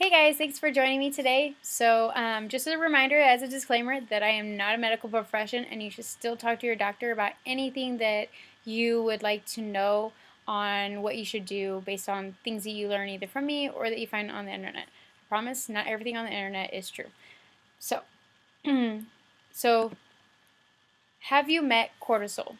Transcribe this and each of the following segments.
Hey guys, thanks for joining me today. Just a reminder, as a disclaimer, that I am not a medical profession and you should still talk to your doctor about anything that you would like to know on what you should do based on things that you learn either from me or that you find on the internet. I promise not everything on the internet is true. So, so have you met cortisol?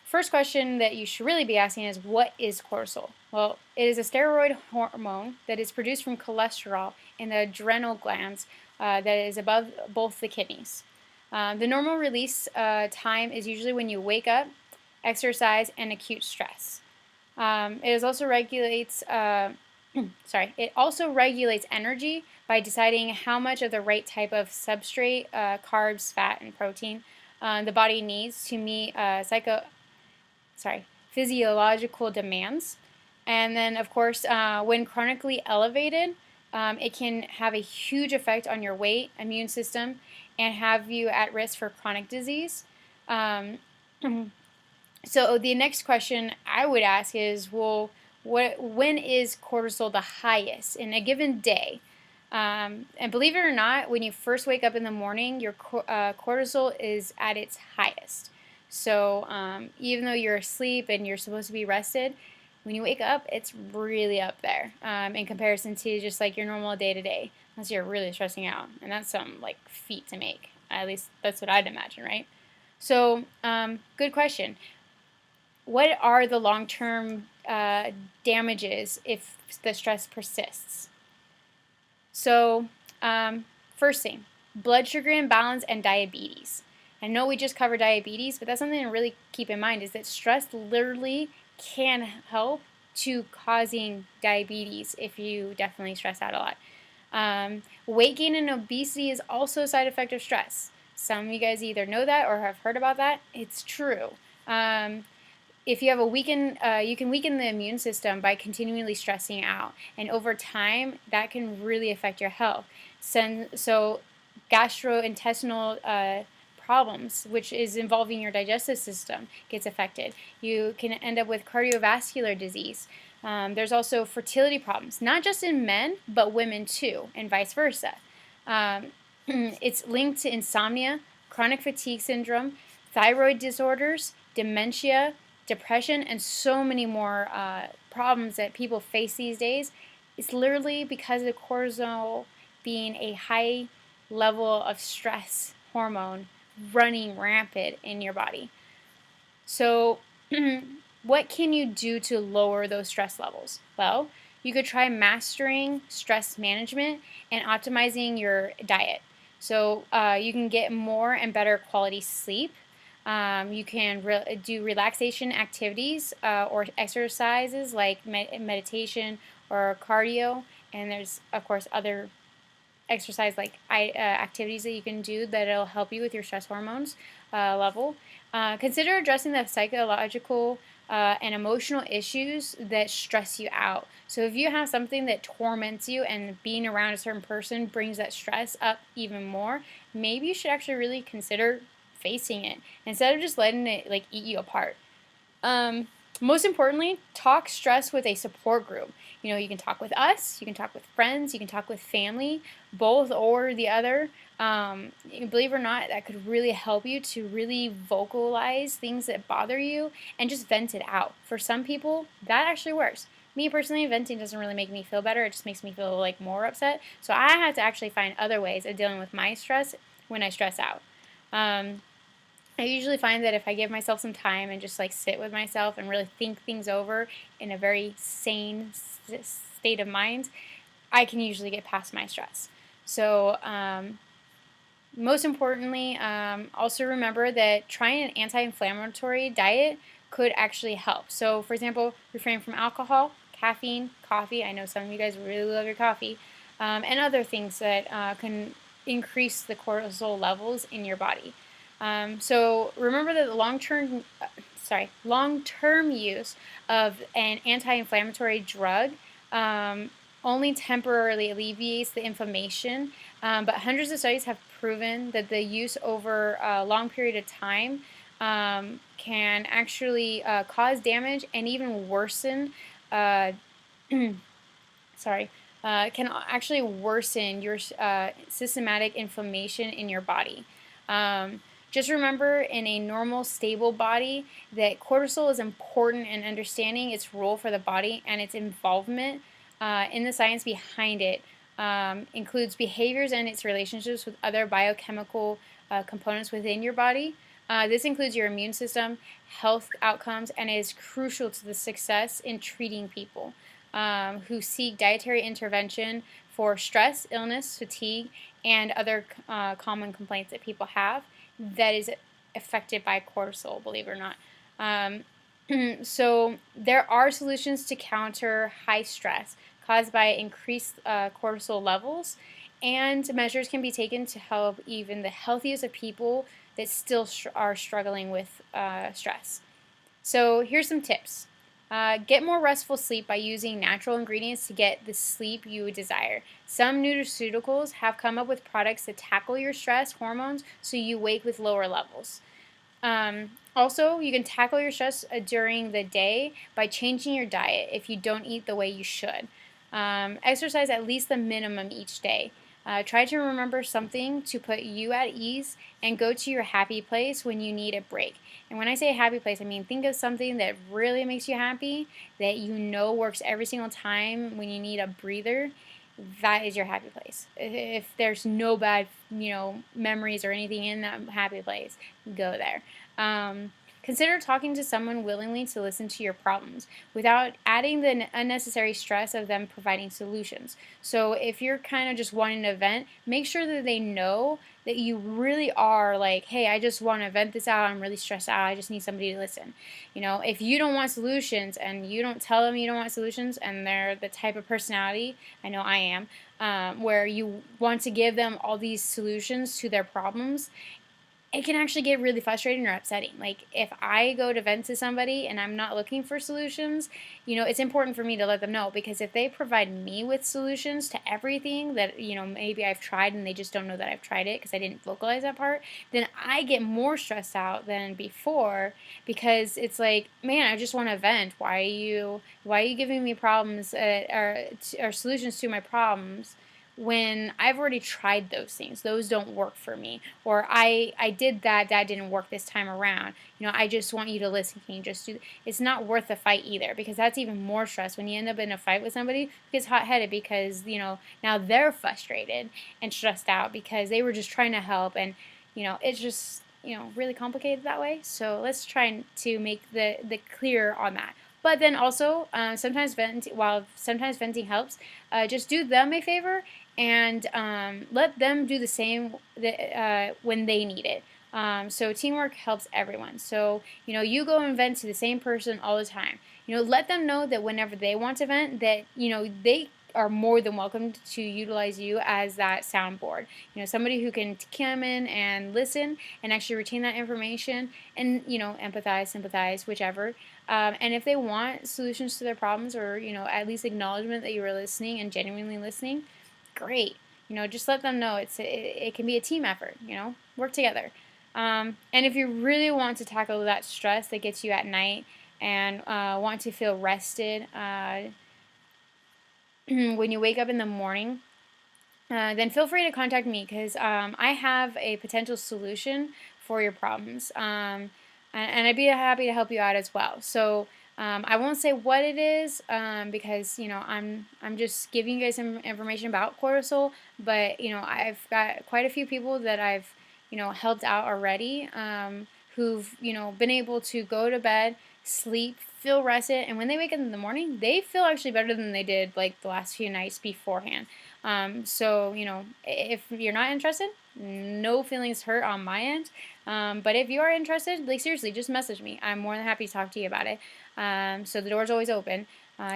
First question that you should really be asking is, what is cortisol? Well, it is a steroid hormone that is produced from cholesterol in the adrenal glands that is above both the kidneys. The normal release time is usually when you wake up, exercise, and acute stress. It also regulates. It also regulates energy by deciding how much of the right type of substrate, carbs, fat, and protein the body needs to meet physiological demands. And then, of course, when chronically elevated, it can have a huge effect on your weight, immune system, and have you at risk for chronic disease. Um, so the next question I would ask is, well, when is cortisol the highest in a given day? And believe it or not, when you first wake up in the morning, your cortisol is at its highest. So even though you're asleep and you're supposed to be rested, when you wake up, it's really up there in comparison to just like your normal day to day, unless you're really stressing out. And that's some like feat to make. At least that's what I'd imagine, right? So, good question. What are the long-term damages if the stress persists? So, first thing, blood sugar imbalance and diabetes. I know we just covered diabetes, but that's something to really keep in mind is that stress literally can help to causing diabetes if you definitely stress out a lot. Weight gain and obesity is also a side effect of stress. Some of you guys either know that or have heard about that. It's true. If you have you can weaken the immune system by continually stressing out, and over time that can really affect your health. So gastrointestinal problems, which is involving your digestive system, gets affected. You can end up with cardiovascular disease. There's also fertility problems, not just in men, but women too, and vice versa. It's linked to insomnia, chronic fatigue syndrome, thyroid disorders, dementia, depression, and so many more problems that people face these days. It's literally because of cortisol being a high level of stress hormone running rampant in your body. So, what can you do to lower those stress levels? Well, you could try mastering stress management and optimizing your diet. So, you can get more and better quality sleep. You can do relaxation activities or exercises like meditation or cardio. And there's, of course, other exercise like activities that you can do that'll help you with your stress hormones level. Consider addressing the psychological and emotional issues that stress you out. So if you have something that torments you and being around a certain person brings that stress up even more, maybe you should actually really consider facing it instead of just letting it like eat you apart. Most importantly, talk stress with a support group. You know, you can talk with us, you can talk with friends, you can talk with family, both or the other. Believe it or not, that could really help you to really vocalize things that bother you and just vent it out. For some people, that actually works. Me personally, venting doesn't really make me feel better. It just makes me feel like more upset. So I have to actually find other ways of dealing with my stress when I stress out. I usually find that if I give myself some time and just like sit with myself and really think things over in a very sane state of mind, I can usually get past my stress. So, most importantly, also remember that trying an anti-inflammatory diet could actually help. So, for example, refrain from alcohol, caffeine, coffee. I know some of you guys really love your coffee, and other things that can increase the cortisol levels in your body. So remember that the long-term use of an anti-inflammatory drug only temporarily alleviates the inflammation, but hundreds of studies have proven that the use over a long period of time can actually cause damage and even worsen can actually worsen your systematic inflammation in your body. Just remember, in a normal, stable body, that cortisol is important in understanding its role for the body, and its involvement in the science behind it includes behaviors and its relationships with other biochemical components within your body. This includes your immune system, health outcomes, and is crucial to the success in treating people who seek dietary intervention for stress, illness, fatigue, and other common complaints that people have that is affected by cortisol, believe it or not. So there are solutions to counter high stress caused by increased cortisol levels, and measures can be taken to help even the healthiest of people that still are struggling with stress. So here's some tips. Get more restful sleep by using natural ingredients to get the sleep you desire. Some nutraceuticals have come up with products that tackle your stress hormones so you wake with lower levels. Also, you can tackle your stress during the day by changing your diet if you don't eat the way you should. Exercise at least the minimum each day. Try to remember something to put you at ease and go to your happy place when you need a break. And when I say happy place, I mean think of something that really makes you happy, that you know works every single time when you need a breather. That is your happy place. If there's no bad, memories or anything in that happy place, go there. Consider talking to someone willingly to listen to your problems without adding the unnecessary stress of them providing solutions. So if you're kind of just wanting to vent, make sure that they know that you really are like, hey, I just want to vent this out. I'm really stressed out. I just need somebody to listen. If you don't want solutions and you don't tell them you don't want solutions, and they're the type of personality, I know I am, where you want to give them all these solutions to their problems, it can actually get really frustrating or upsetting. Like, if I go to vent to somebody and I'm not looking for solutions, it's important for me to let them know, because if they provide me with solutions to everything that, maybe I've tried and they just don't know that I've tried it because I didn't vocalize that part, then I get more stressed out than before, because it's like, man, I just want to vent. Why are you giving me problems or solutions to my problems when I've already tried those things? Those don't work for me. Or I did that didn't work this time around. I just want you to listen. Can you just do It's not worth the fight either, because that's even more stress when you end up in a fight with somebody who gets hot-headed because, now they're frustrated and stressed out because they were just trying to help, and, it's just, really complicated that way. So let's try to make the clear on that. But then also, sometimes venting helps, just do them a favor and let them do the same when they need it. So teamwork helps everyone. So, you go and vent to the same person all the time. Let them know that whenever they want to vent, that, they are more than welcome to utilize you as that soundboard. Somebody who can come in and listen and actually retain that information and, empathize, sympathize, whichever. And if they want solutions to their problems, or, at least acknowledgement that you were listening and genuinely listening, great. Just let them know it can be a team effort. Work together. And if you really want to tackle that stress that gets you at night and want to feel rested when you wake up in the morning, then feel free to contact me, because I have a potential solution for your problems. And I'd be happy to help you out as well. So I won't say what it is, because I'm just giving you guys some information about cortisol. But I've got quite a few people that I've helped out already, who've been able to go to bed, sleep, feel rested, and when they wake up in the morning, they feel actually better than they did like the last few nights beforehand. So if you're not interested, no feelings hurt on my end. But if you are interested, like, seriously, just message me. I'm more than happy to talk to you about it. So the door's always open.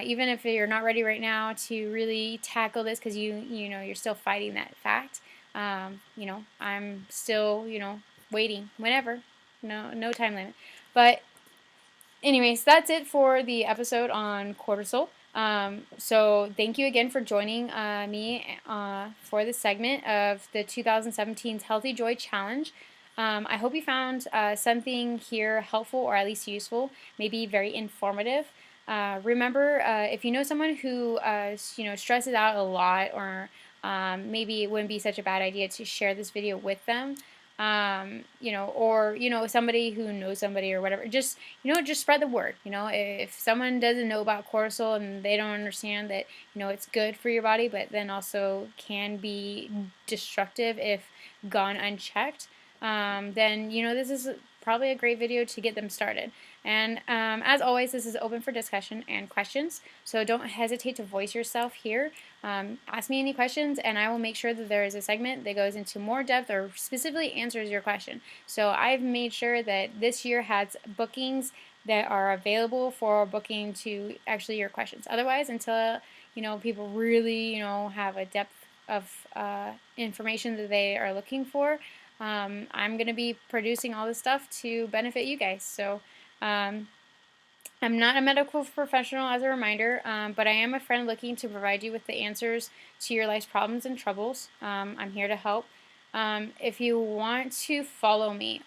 Even if you're not ready right now to really tackle this, because you're still fighting that fact. I'm still waiting whenever. No time limit. But anyways, that's it for the episode on cortisol. So thank you again for joining me for this segment of the 2017's Healthy Joy Challenge. I hope you found something here helpful, or at least useful, maybe very informative. Remember, if you know someone who stresses out a lot, or maybe it wouldn't be such a bad idea to share this video with them. Or somebody who knows somebody or whatever. Just just spread the word. If someone doesn't know about cortisol and they don't understand that it's good for your body, but then also can be destructive if gone unchecked, then this is probably a great video to get them started. And as always, this is open for discussion and questions, so don't hesitate to voice yourself here. Ask me any questions, and I will make sure that there is a segment that goes into more depth or specifically answers your question. So I've made sure that this year has bookings that are available for booking to actually your questions. Otherwise, until people really have a depth of information that they are looking for, I'm going to be producing all this stuff to benefit you guys. So I'm not a medical professional, as a reminder, but I am a friend looking to provide you with the answers to your life's problems and troubles. I'm here to help. If you want to follow me,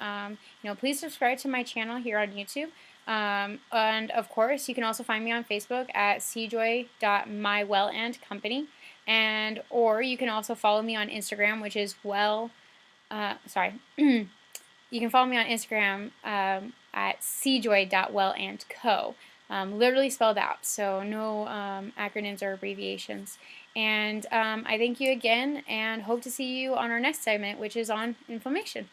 please subscribe to my channel here on YouTube. And of course, you can also find me on Facebook at cjoy.mywellandcompany, or you can also follow me on Instagram, which is you can follow me on Instagram at cjoy.wellandco. Literally spelled out, so no acronyms or abbreviations. And I thank you again and hope to see you on our next segment, which is on inflammation.